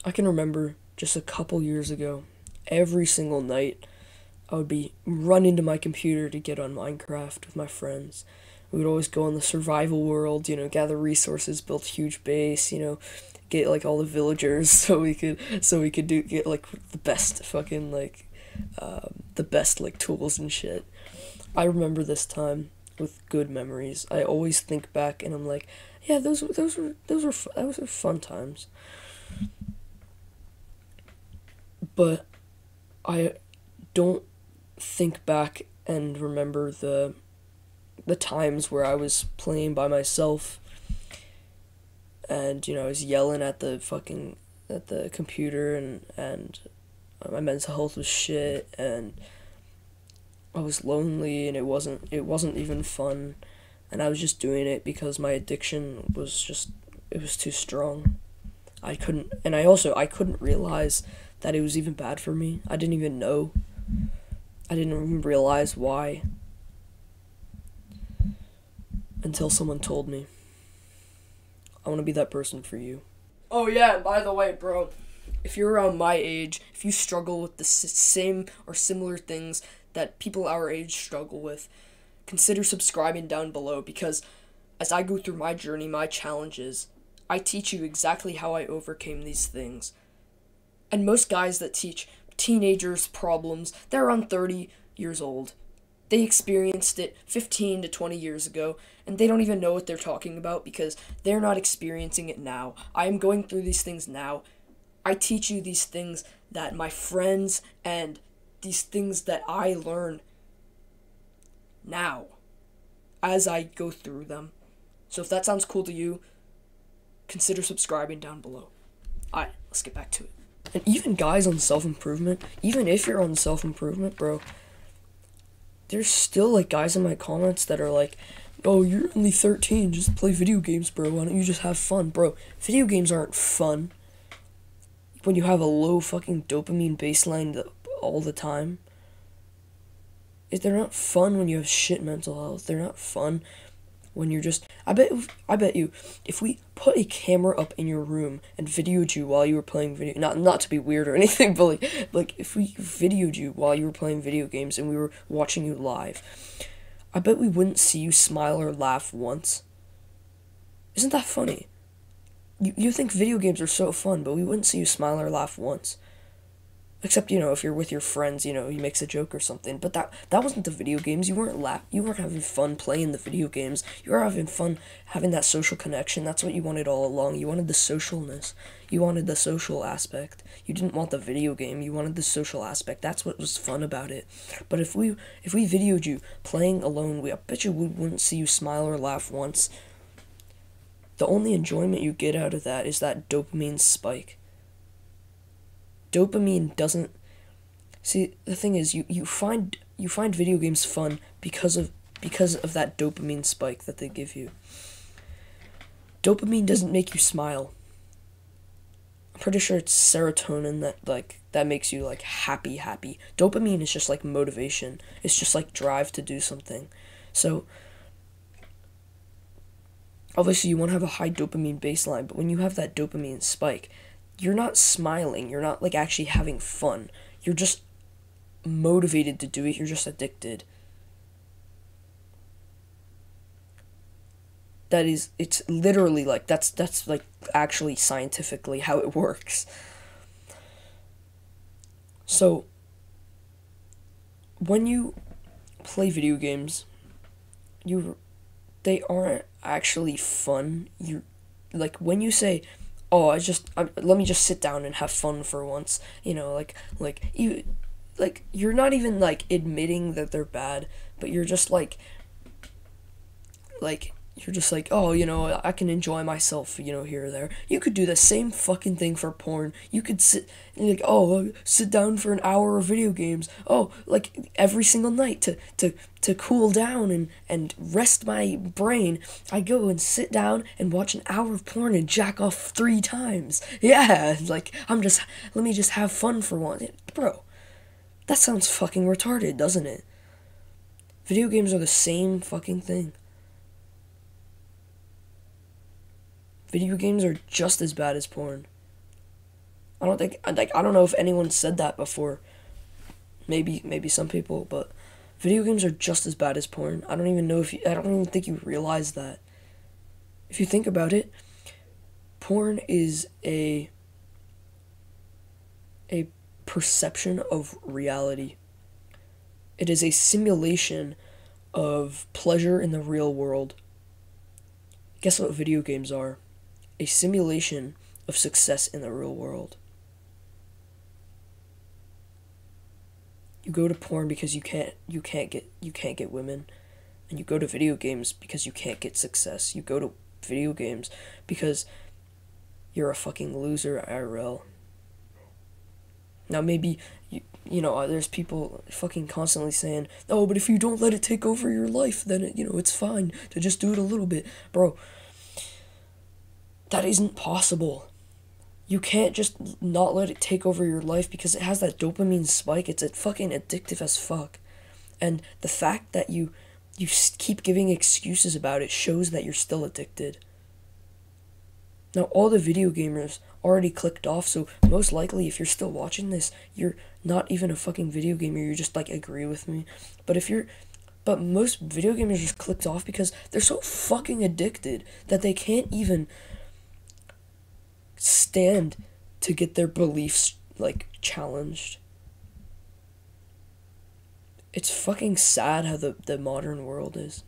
I can remember just a couple years ago, every single night, I would be running to my computer to get on Minecraft with my friends. We would always go in the survival world, gather resources, build huge base, get like all the villagers so we could get like the best fucking like the best like tools and shit. I remember this time with good memories. I always think back and I'm like, yeah, those were fun times. But I don't think back and remember the times where I was playing by myself and I was yelling at the computer and my mental health was shit and I was lonely and it wasn't even fun and I was just doing it because my addiction was just it was too strong. I couldn't realize that it was even bad for me. I didn't even know. I didn't even realize why until someone told me. I want to be that person for you. Oh yeah, and by the way, bro, if you're around my age, if you struggle with the same or similar things that people our age struggle with, consider subscribing down below because as I go through my journey, my challenges, I teach you exactly how I overcame these things. And most guys that teach teenagers problems, they're around 30 years old. They experienced it 15 to 20 years ago, and they don't even know what they're talking about because they're not experiencing it now. I am going through these things now. I teach you these things that my friends and these things that I learn now as I go through them. So if that sounds cool to you, consider subscribing down below. Alright, let's get back to it. And even guys on self-improvement, even if you're on self-improvement, bro, there's still like guys in my comments that are like, oh, you're only 13, just play video games, bro, why don't you just have fun? Bro, video games aren't fun when you have a low fucking dopamine baseline all the time. They're not fun when you have shit mental health. They're not fun when you're just I bet you if we put a camera up in your room and videoed you while you were playing video, not to be weird or anything, but like if we videoed you while you were playing video games and we were watching you live, I bet we wouldn't see you smile or laugh once. Isn't that funny? You think video games are so fun, but we wouldn't see you smile or laugh once. Except, if you're with your friends, he makes a joke or something. But that wasn't the video games. You weren't having fun playing the video games. You were having fun having that social connection. That's what you wanted all along. You wanted the socialness. You wanted the social aspect. You didn't want the video game. You wanted the social aspect. That's what was fun about it. But if we videoed you playing alone, I bet you we wouldn't see you smile or laugh once. The only enjoyment you get out of that is that dopamine spike. Dopamine doesn't see the thing is you find video games fun because of that dopamine spike that they give you. Dopamine doesn't make you smile. I'm pretty sure it's serotonin that makes you like happy. Dopamine is just like motivation. It's just like drive to do something. So obviously you want to have a high dopamine baseline, but when you have that dopamine spike, you're not smiling, you're not like actually having fun. You're just motivated to do it, you're just addicted. It's literally like that's like actually scientifically how it works. So when you play video games, they aren't actually fun. You like when you say, oh, let me just sit down and have fun for once. You're not even like admitting that they're bad, but you're just like oh, I can enjoy myself, here or there. You could do the same fucking thing for porn. You could sit down for an hour of video games. Oh, like every single night to cool down and rest my brain. I go and sit down and watch an hour of porn and jack off 3 times. Yeah, like let me just have fun for once. Bro, that sounds fucking retarded, doesn't it? Video games are the same fucking thing. Video games are just as bad as porn. I don't know if anyone said that before. Maybe some people, but video games are just as bad as porn. I don't even think you realize that. If you think about it, porn is a perception of reality. It is a simulation of pleasure in the real world. Guess what video games are? A simulation of success in the real world. You go to porn because you can't get women, and you go to video games because you can't get success. You go to video games because you're a fucking loser IRL. Now maybe you know, there's people fucking constantly saying, "Oh, but if you don't let it take over your life, then it's fine to just do it a little bit." Bro, that isn't possible. You can't just not let it take over your life because it has that dopamine spike. It's fucking addictive as fuck. And the fact that you keep giving excuses about it shows that you're still addicted. Now, all the video gamers already clicked off, so most likely if you're still watching this, you're not even a fucking video gamer, you just like agree with me. But most video gamers just clicked off because they're so fucking addicted that they can't even stand to get their beliefs like challenged. It's fucking sad how the modern world is.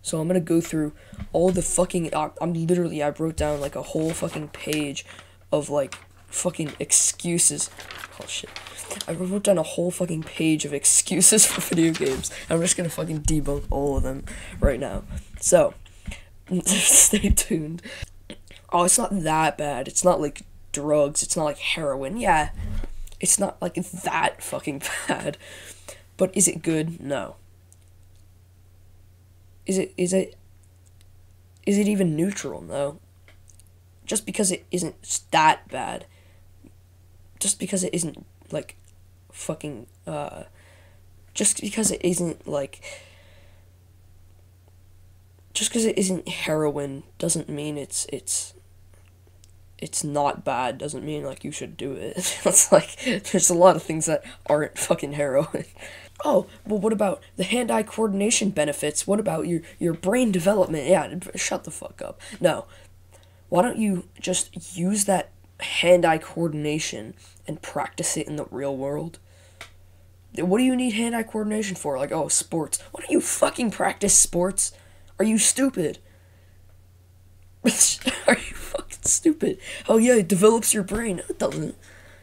So I'm gonna go through all the fucking I wrote down like a whole fucking page of like fucking excuses. Oh shit. I wrote down a whole fucking page of excuses for video games. I'm just gonna fucking debunk all of them right now. So stay tuned. Oh, it's not that bad. It's not like drugs. It's not like heroin. Yeah, it's not like that fucking bad. But is it good? No. Is it even neutral? No. Just because it isn't that bad. Just because it isn't like fucking just because it isn't like just because it isn't heroin doesn't mean it's not bad, doesn't mean like you should do it. It's like there's a lot of things that aren't fucking heroin. Oh, well, what about the hand-eye coordination benefits? What about your brain development? Yeah, shut the fuck up. No. Why don't you just use that hand-eye coordination and practice it in the real world? What do you need hand-eye coordination for? Like, oh, sports. Why don't you fucking practice sports? Are you stupid? Are you fucking stupid? Oh yeah, it develops your brain. No, it doesn't.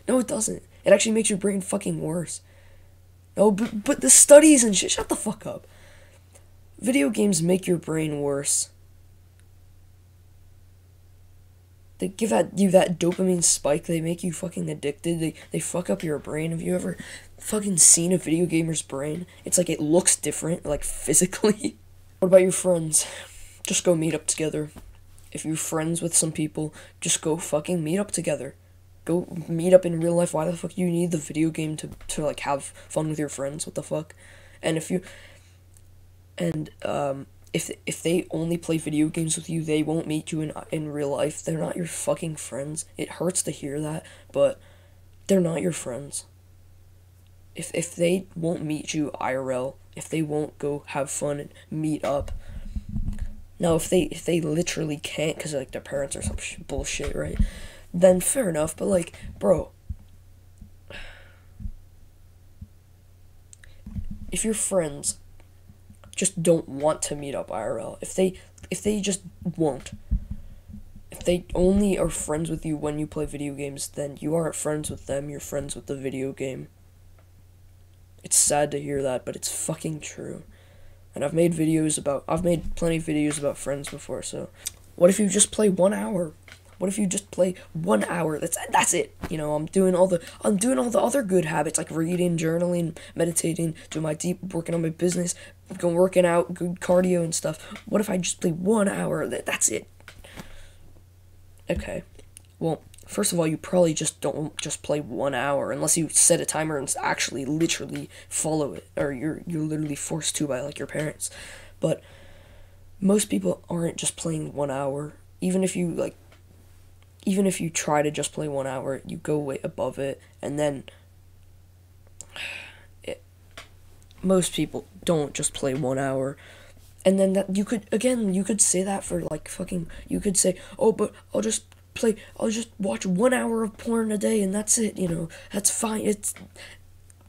No, it doesn't. It actually makes your brain fucking worse. No, but the studies and shit, shut the fuck up. Video games make your brain worse. They give you that dopamine spike, they make you fucking addicted, they fuck up your brain. Have you ever fucking seen a video gamer's brain? It's like it looks different, like physically. What about your friends? Just go meet up together. If you're friends with some people, just go fucking meet up together. Go meet up in real life. Why the fuck do you need the video game to like have fun with your friends? What the fuck? And if they only play video games with you, they won't meet you in real life. They're not your fucking friends. It hurts to hear that, but they're not your friends. If they won't meet you IRL, if they won't go have fun and meet up. Now, if they literally can't because like their parents or some bullshit, right? Then fair enough, but like, bro, if your friends just don't want to meet up IRL, if they just won't, if they only are friends with you when you play video games, then you aren't friends with them, you're friends with the video game. It's sad to hear that, but it's fucking true. And I've made plenty of videos about friends before, so what if you just play 1 hour? What if you just play 1 hour? That's it. You know, I'm doing all the other good habits like reading, journaling, meditating, working on my business, working out, good cardio and stuff. What if I just play 1 hour? That's it. Okay. Well, first of all, you probably just don't just play 1 hour unless you set a timer and actually literally follow it, or you're literally forced to by like your parents. But most people aren't just playing 1 hour. Even if you like even if you try to just play 1 hour, you go way above it, and then most people don't just play 1 hour. And then that you could say that for like fucking, you could say, oh, but I'll just watch 1 hour of porn a day and that's it, that's fine. It's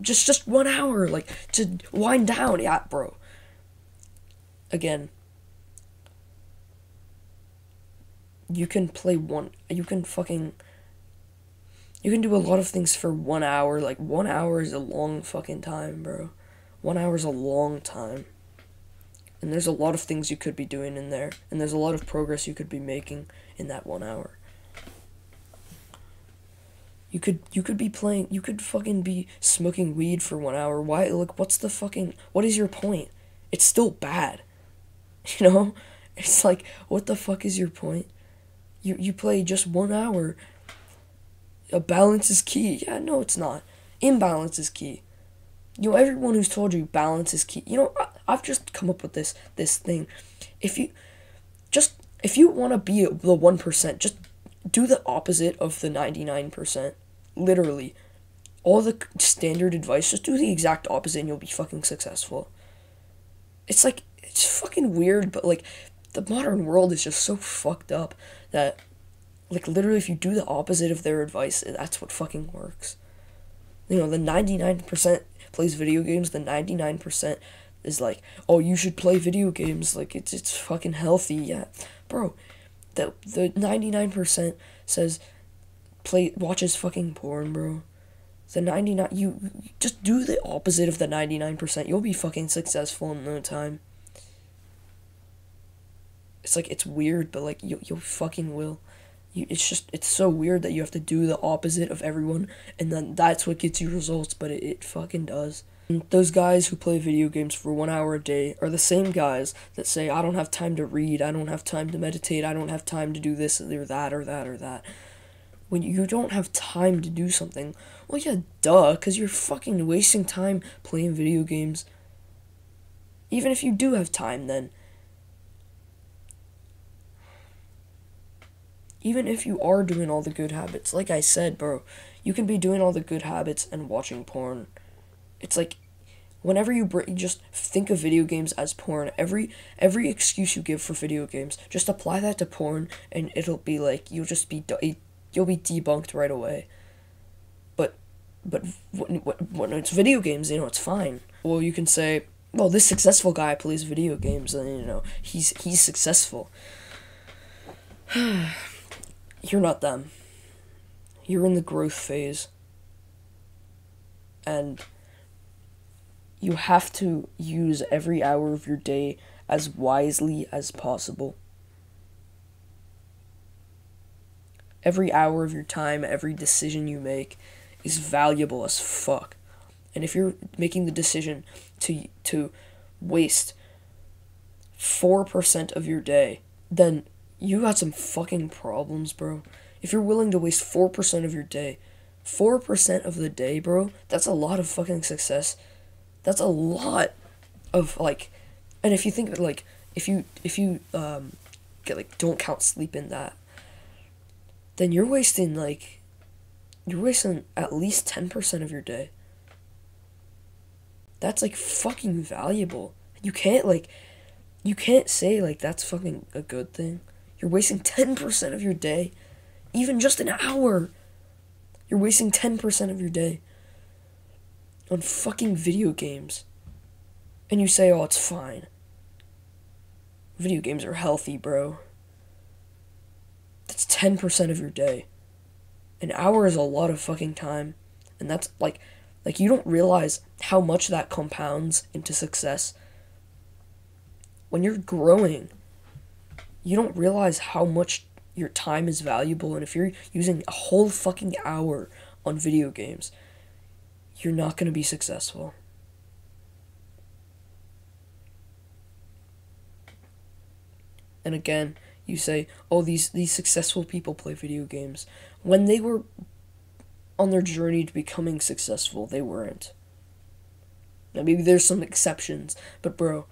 just 1 hour, like, to wind down. Yeah, bro. Again, you can do a lot of things for 1 hour. Like, 1 hour is a long fucking time, bro. 1 hour is a long time. And there's a lot of things you could be doing in there. And there's a lot of progress you could be making in that 1 hour. You could be playing, you could fucking be smoking weed for 1 hour. Why, like, what is your point? It's still bad. It's like, what the fuck is your point? You play just 1 hour. A balance is key. Yeah, no, it's not. Imbalance is key. Everyone who's told you balance is key. I've just come up with this thing. If you want to be the 1%, just do the opposite of the 99%. Literally. All the standard advice, just do the exact opposite and you'll be fucking successful. It's like, it's fucking weird, but like, the modern world is just so fucked up that, like, literally if you do the opposite of their advice, that's what fucking works. The 99% plays video games, the 99% is like, oh, you should play video games, like, it's fucking healthy. Yeah, bro, the 99% says watches fucking porn, bro. The 99, you just do the opposite of the 99%, you'll be fucking successful in no time. It's like, it's weird, but like, you fucking will. It's so weird that you have to do the opposite of everyone, and then that's what gets you results, but it fucking does. And those guys who play video games for 1 hour a day are the same guys that say, I don't have time to read, I don't have time to meditate, I don't have time to do this or that or that or that. When you don't have time to do something, well, yeah, duh, because you're fucking wasting time playing video games. Even if you do have time, then. Even if you are doing all the good habits, like I said, bro, you can be doing all the good habits and watching porn. It's like, whenever you just think of video games as porn, every excuse you give for video games, just apply that to porn, and it'll be like, you'll be debunked right away. But when it's video games, it's fine. Well, you can say, well, this successful guy plays video games, and he's successful. You're not them. You're in the growth phase. And you have to use every hour of your day as wisely as possible. Every hour of your time, every decision you make is valuable as fuck. And if you're making the decision to waste 4% of your day, then you got some fucking problems, bro. If you're willing to waste 4% of your day, 4% of the day, bro, that's a lot of fucking success. That's a lot of, like, and if you think, like, if you get, like, don't count sleep in that, then you're wasting at least 10% of your day. That's, like, fucking valuable. You can't say, like, that's fucking a good thing. You're wasting 10% of your day. Even just an hour. You're wasting 10% of your day on fucking video games. And you say, oh, it's fine. Video games are healthy, bro. That's 10% of your day. An hour is a lot of fucking time. And that's, like, you don't realize how much that compounds into success. When you're growing, you don't realize how much your time is valuable, and if you're using a whole fucking hour on video games, you're not going to be successful. And again, you say, oh, these successful people play video games. When they were on their journey to becoming successful, they weren't. Now, maybe there's some exceptions, but bro,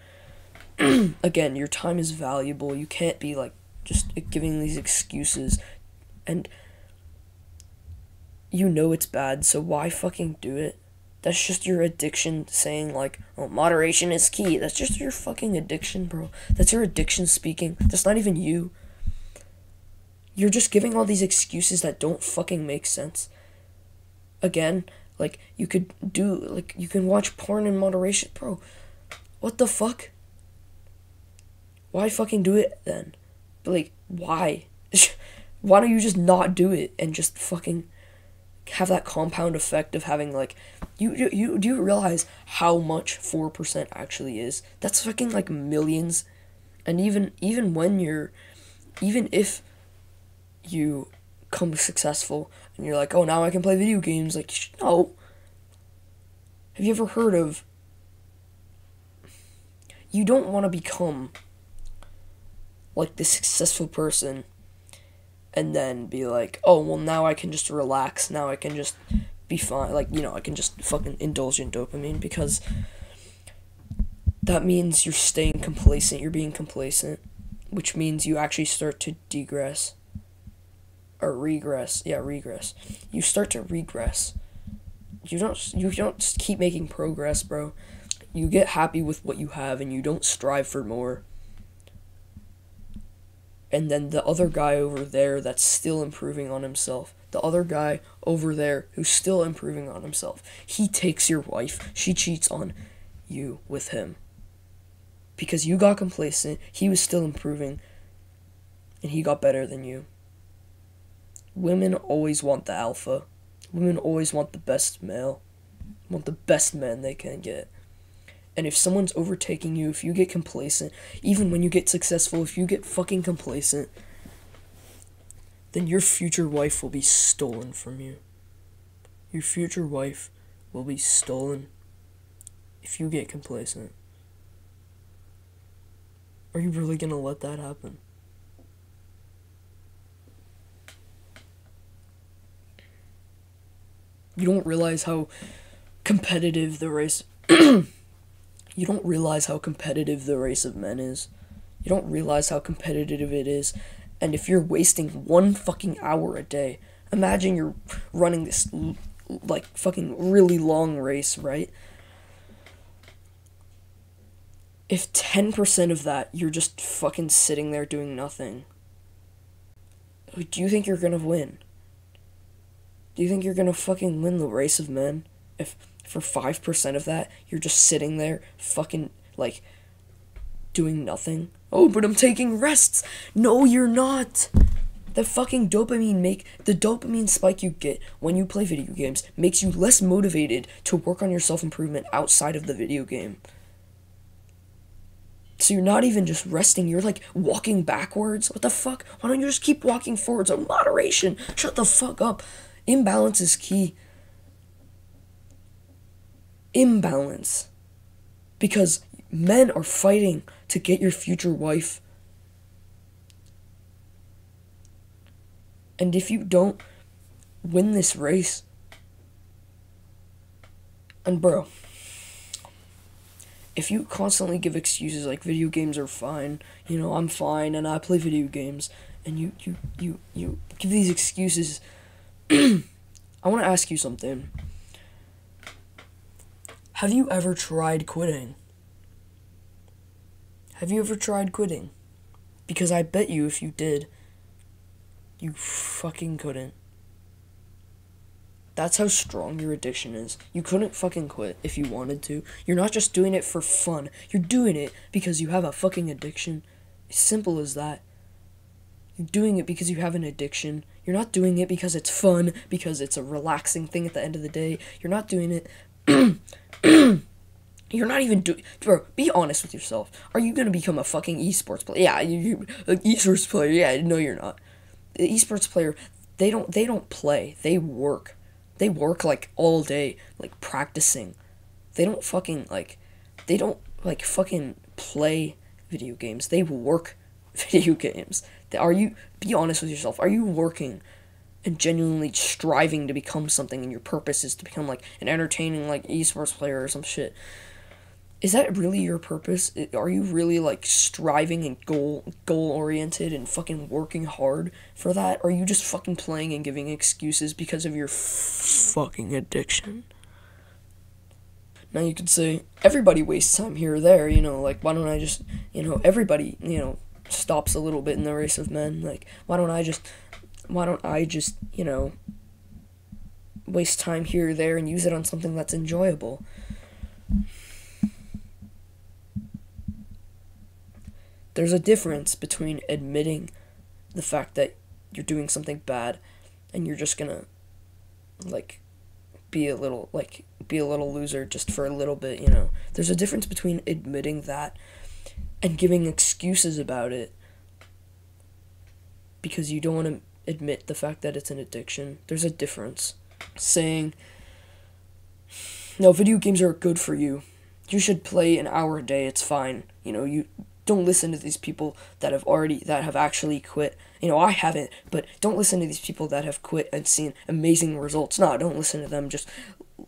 again, your time is valuable. You can't be, like, just giving these excuses And you know it's bad, so why fucking do it? That's just your addiction saying, like, oh, moderation is key. That's just your fucking addiction, bro. That's your addiction speaking. That's not even you. You're just giving all these excuses that don't fucking make sense. Again, like, you could do, like, you can watch porn in moderation. Bro, what the fuck? Why fucking do it then? But, like, why? Why don't you just not do it and just fucking have that compound effect of having, like, do you realize how much 4% actually is? That's fucking, like, millions. And even if you come successful and you're like, oh, now I can play video games, like, no. Have you ever heard of, you don't want to become like this successful person and then be like, oh, well, now I can just relax, now I can just be fine, like, I can just fucking indulge in dopamine, because that means you're staying complacent, you're being complacent, which means you actually start to regress. You start to regress. You don't keep making progress, bro. You get happy with what you have and you don't strive for more. And then the other guy over there that's still improving on himself, the other guy over there who's still improving on himself, he takes your wife, she cheats on you with him. Because you got complacent, he was still improving, and he got better than you. Women always want the alpha. Women always want the best male, want the best man they can get. And if someone's overtaking you, if you get complacent, even when you get successful, if you get fucking complacent, then your future wife will be stolen from you. Your future wife will be stolen if you get complacent. Are you really gonna let that happen? You don't realize how competitive the race... You don't realize how competitive the race of men is. You don't realize how competitive it is. And if you're wasting 1 fucking hour a day, imagine you're running this, like, fucking really long race, right? If 10% of that, you're just fucking sitting there doing nothing, do you think you're gonna win? Do you think you're gonna fucking win the race of men if for 5% of that you're just sitting there fucking, like, doing nothing? Oh, but I'm taking rests. No, you're not. The fucking the dopamine spike you get when you play video games makes you less motivated to work on your self-improvement outside of the video game. So you're not even just resting, you're, like, walking backwards. What the fuck? Why don't you just keep walking forwards? Oh, moderation. Shut the fuck up. Imbalance is key. Imbalance. Because men are fighting to get your future wife. And if you don't win this race, and bro, if you constantly give excuses like video games are fine, I'm fine and I play video games, and you give these excuses, I want to ask you something. Have you ever tried quitting? Have you ever tried quitting? Because I bet you if you did, you fucking couldn't. That's how strong your addiction is. You couldn't fucking quit if you wanted to. You're not just doing it for fun. You're doing it because you have a fucking addiction. As simple as that. You're doing it because you have an addiction. You're not doing it because it's fun, because it's a relaxing thing at the end of the day. You're not doing it... You're not even doing... Bro, be honest with yourself. Are you gonna become a fucking esports player? Yeah, you an esports player. Yeah, no, you're not. The esports player, they don't play. They work. They work, like, all day, like, practicing. They don't fucking fucking play video games. They work video games. Be honest with yourself. Are you working and genuinely striving to become something, and your purpose is to become, like, an entertaining, like, esports player or some shit? Is that really your purpose? Are you really like striving and goal oriented and fucking working hard for that? Or are you just fucking playing and giving excuses because of your fucking addiction? Now you could say everybody wastes time here or there, you know, like why don't I just, you know, everybody, you know, stops a little bit in the race of men. Like why don't I just, you know, waste time here or there and use it on something that's enjoyable? There's a difference between admitting the fact that you're doing something bad and you're just gonna, like, be a little loser just for a little bit, you know. There's a difference between admitting that and giving excuses about it because you don't want to admit the fact that it's an addiction. There's a difference. Saying, no, video games are good for you. You should play an hour a day, it's fine. You know, you don't listen to these people that have actually quit. You know, I haven't, but don't listen to these people that have quit and seen amazing results. No, don't listen to them. Just,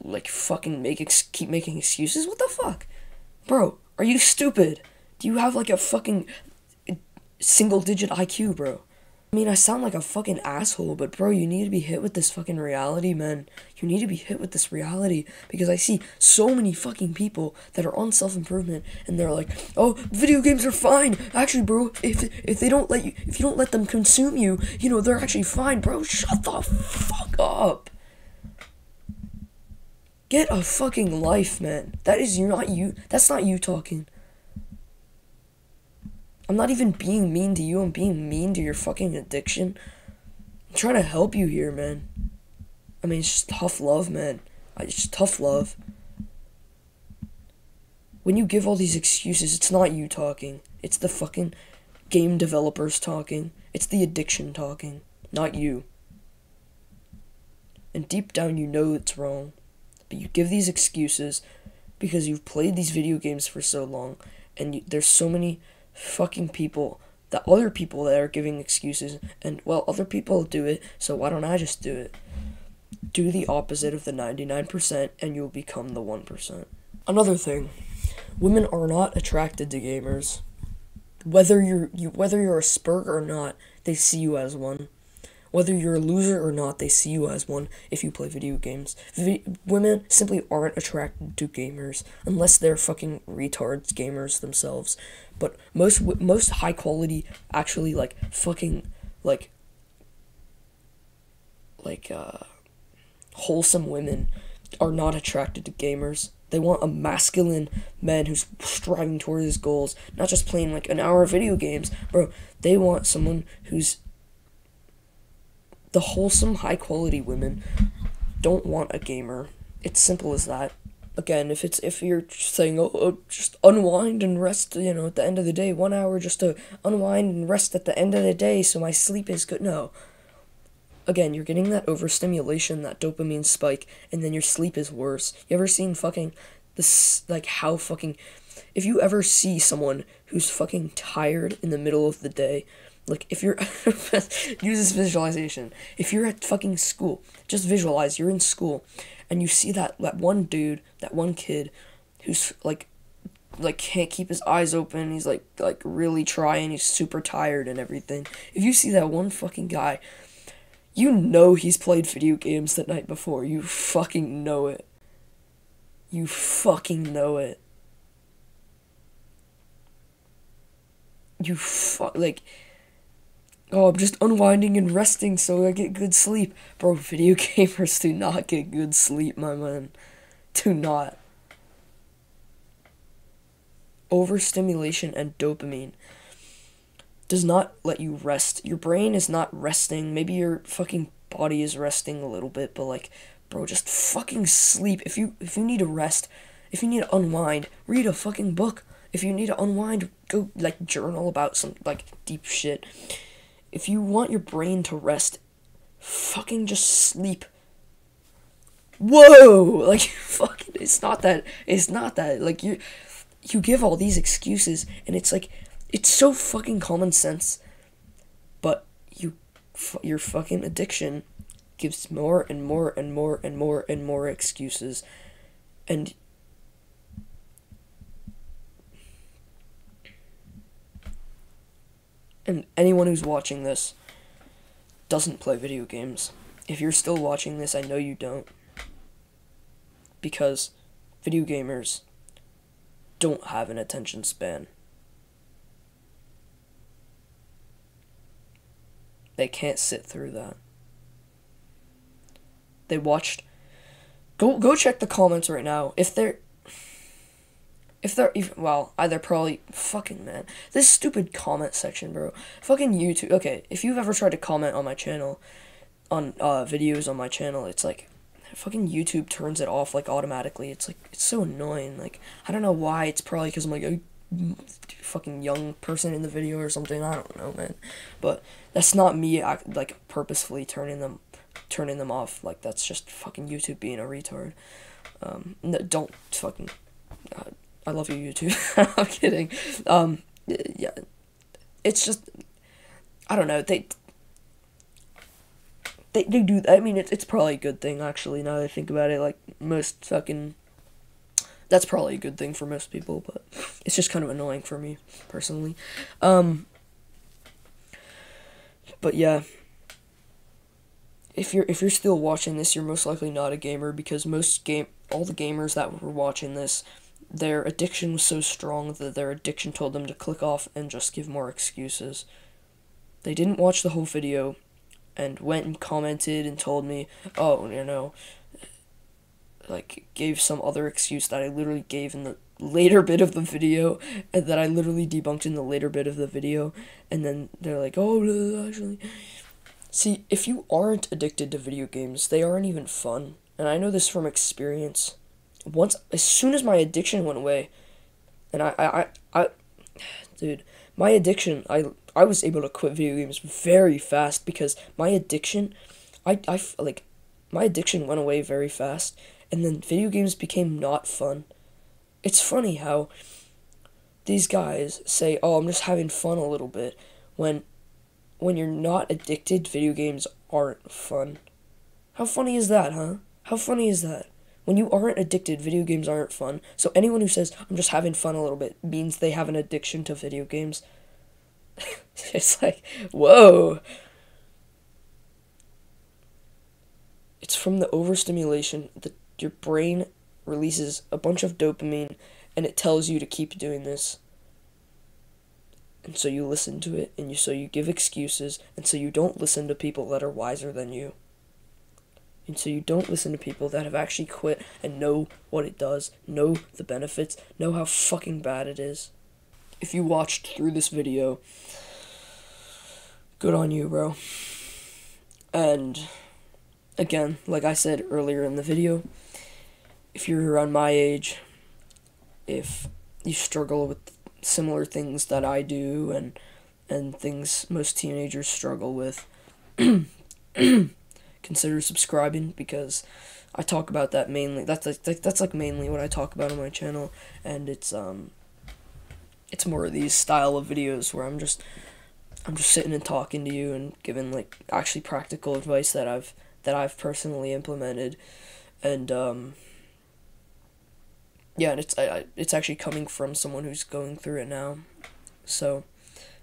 like, fucking keep making excuses. What the fuck? Bro, are you stupid? Do you have, like, a fucking single-digit IQ, bro? I mean, I sound like a fucking asshole, but bro, you need to be hit with this fucking reality, man. You need to be hit with this reality, because I see so many fucking people that are on self-improvement, and they're like, oh, video games are fine. Actually, bro, if you don't let them consume you, you know, they're actually fine, bro. Shut the fuck up. Get a fucking life, man. That's not you talking. I'm not even being mean to you, I'm being mean to your fucking addiction. I'm trying to help you here, man. I mean, it's just tough love, man. It's just tough love. When you give all these excuses, it's not you talking. It's the fucking game developers talking. It's the addiction talking, not you. And deep down you know it's wrong. But you give these excuses because you've played these video games for so long, and there's so many fucking other people that are giving excuses, and well, other people do it, so why don't I just do it? Do the opposite of the 99% and you'll become the 1%. Another thing, women are not attracted to gamers. Whether you're a spurg or not, they see you as one. Whether you're a loser or not, they see you as one if you play video games. Women simply aren't attracted to gamers unless they're fucking retards gamers themselves. But most high quality, actually, like, fucking, like wholesome women are not attracted to gamers. They want a masculine man who's striving towards his goals, not just playing like an hour of video games. Bro, they want someone who's the wholesome, high-quality women don't want a gamer. It's simple as that. Again, if you're saying, oh, just unwind and rest, you know, at the end of the day, 1 hour just to unwind and rest at the end of the day so my sleep is good. No. Again, you're getting that overstimulation, that dopamine spike, and then your sleep is worse. You ever seen fucking this, like, how fucking, if you ever see someone who's fucking tired in the middle of the day, like, if you're, use this visualization, if you're at fucking school, just visualize, you're in school, and you see that one dude, that one kid, who's, like, can't keep his eyes open, he's, like, really trying, he's super tired and everything. If you see that one fucking guy, you know he's played video games the night before, you fucking know it. You fucking know it. Oh, I'm just unwinding and resting so I get good sleep. Bro, video gamers do not get good sleep, my man. Do not. Overstimulation and dopamine does not let you rest. Your brain is not resting. Maybe your fucking body is resting a little bit, but like, bro, just fucking sleep. If you need to rest, if you need to unwind, read a fucking book. If you need to unwind, go, like, journal about some, like, deep shit. If you want your brain to rest, fucking just sleep. Whoa! Like, fucking, it's not that. Like, you give all these excuses, and it's like, it's so fucking common sense, but your fucking addiction gives more and more and more and more and more excuses, and And anyone who's watching this doesn't play video games. If you're still watching this, I know you don't. Because video gamers don't have an attention span. They can't sit through that. They watched... Go check the comments right now. If they're even... Well, they're probably... Fucking, man. This stupid comment section, bro. Fucking YouTube... Okay, if you've ever tried to comment on my channel, on videos on my channel, it's like... Fucking YouTube turns it off, like, automatically. It's like... It's so annoying. Like, I don't know why. It's probably because I'm like a fucking young person in the video or something. I don't know, man. But that's not me, like, purposefully turning them off. Like, that's just fucking YouTube being a retard. No, don't fucking... I love you, YouTube. I'm kidding. Yeah. It's just... I don't know. They do... I mean, it's probably a good thing, actually, now that I think about it. Like, most fucking... That's probably a good thing for most people, but it's just kind of annoying for me, personally. But yeah. If you're still watching this, you're most likely not a gamer, because all the gamers that were watching this, their addiction was so strong that their addiction told them to click off and just give more excuses. They didn't watch the whole video and went and commented and told me, oh, you know, like, gave some other excuse that I literally gave in the later bit of the video, and that I literally debunked in the later bit of the video, and then they're like, oh, actually... See, if you aren't addicted to video games, they aren't even fun, and I know this from experience. As soon as my addiction went away, and dude, my addiction, I was able to quit video games very fast, because my addiction, my addiction went away very fast, and then video games became not fun. It's funny how these guys say, oh, I'm just having fun a little bit, when you're not addicted, video games aren't fun. How funny is that, huh? How funny is that? When you aren't addicted, video games aren't fun. So anyone who says, I'm just having fun a little bit, means they have an addiction to video games. It's like, whoa. It's from the overstimulation that your brain releases a bunch of dopamine, and it tells you to keep doing this. And so you listen to it, and so you give excuses, and so you don't listen to people that are wiser than you. And so you don't listen to people that have actually quit and know what it does, know the benefits, know how fucking bad it is. If you watched through this video, good on you, bro. And again, like I said earlier in the video, if you're around my age, if you struggle with similar things that I do, and things most teenagers struggle with, consider subscribing, because I talk about that mainly. That's like mainly what I talk about on my channel, and it's more of these style of videos where I'm just sitting and talking to you and giving, like, actually practical advice that I've personally implemented, and yeah, and it's actually coming from someone who's going through it now, so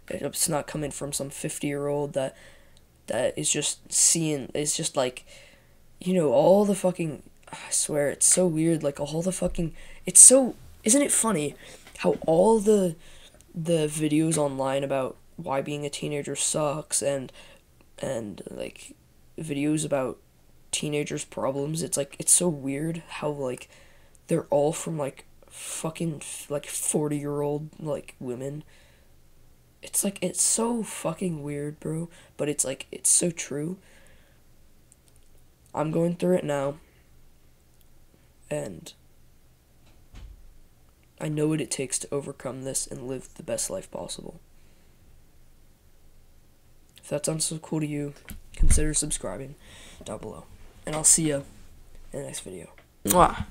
it's not coming from some 50-year-old that is just seeing, it's just like, you know, all the fucking, I swear, it's so weird, like, all the fucking, it's so, isn't it funny how all the videos online about why being a teenager sucks, and like, videos about teenagers' problems, it's like, it's so weird how, like, they're all from, like, fucking, like, 40-year-old, like, women. It's, like, it's so fucking weird, bro, but it's, like, it's so true. I'm going through it now, and I know what it takes to overcome this and live the best life possible. If that sounds so cool to you, consider subscribing down below, and I'll see you in the next video. Mwah.